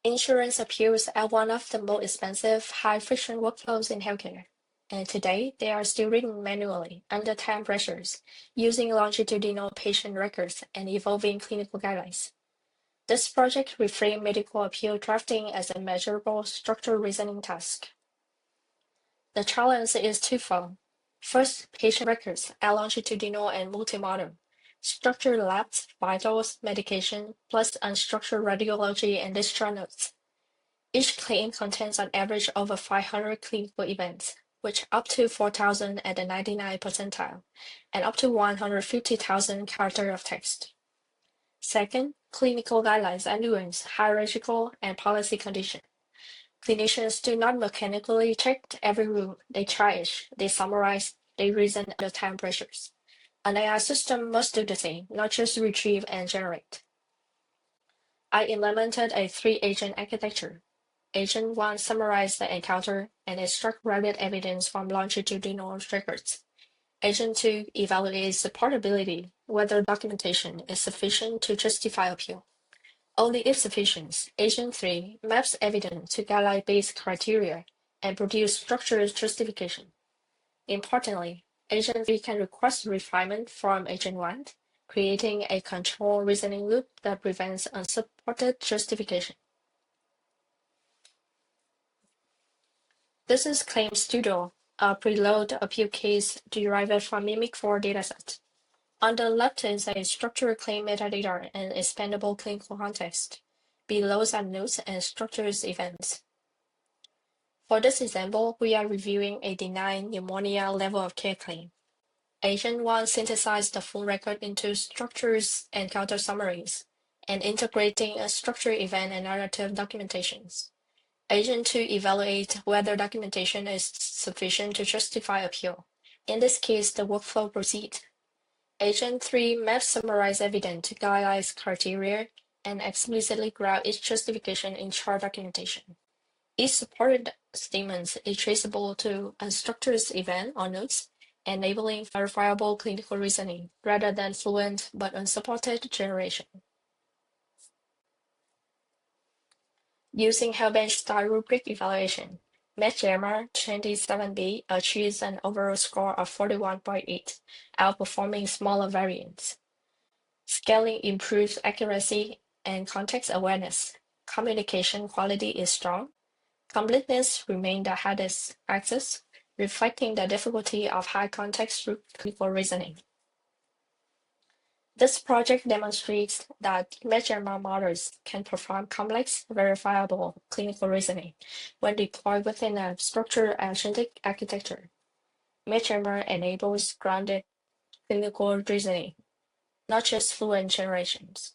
Insurance appeals are one of the most expensive, high-friction workflows in healthcare, and today they are still written manually under time pressures, using longitudinal patient records and evolving clinical guidelines. This project reframed medical appeal drafting as a measurable, structured reasoning task. The challenge is twofold. First, patient records are longitudinal and multimodal. Structured labs, vitals, medication, plus unstructured radiology and discharge notes. Each claim contains on average over 500 clinical events, which up to 4,000 at the 99 percentile, and up to 150,000 characters of text. Second, clinical guidelines are nuanced, hierarchical, and policy conditioned. Clinicians do not mechanically check every rule, they triage, they summarize, they reason under time pressures. An AI system must do the same, not just retrieve and generate. I implemented a 3-agent architecture. Agent 1 summarized the encounter and extract relevant evidence from longitudinal records. Agent 2 evaluates supportability, whether documentation is sufficient to justify appeal. Only if sufficient, Agent 3 maps evidence to guideline-based criteria and produce structured justification. Importantly, Agent 3 can request refinement from Agent 1, creating a control reasoning loop that prevents unsupported justification. This is Claim Studio, a preload appeal case derived from Mimic4 dataset. On the left is a structured claim metadata and expandable clinical context. Below are notes and structures events. For this example, we are reviewing a denied pneumonia level of care claim. Agent 1 synthesized the full record into structures and counter summaries, and integrating a structured event and narrative documentations. Agent 2 evaluates whether documentation is sufficient to justify appeal. In this case, the workflow proceeds. Agent 3 maps summarize evidence to guidelines criteria and explicitly ground each justification in chart documentation. Each supported statement is traceable to a structured event or notes, enabling verifiable clinical reasoning rather than fluent but unsupported generation. Using HealthBench-style rubric evaluation, MedGemma 27B achieves an overall score of 41.8, outperforming smaller variants. Scaling improves accuracy and context awareness. Communication quality is strong. Completeness remains the hardest axis, reflecting the difficulty of high-context clinical reasoning. This project demonstrates that MedGemma models can perform complex, verifiable clinical reasoning when deployed within a structured agentic architecture. MedGemma enables grounded clinical reasoning, not just fluent generations.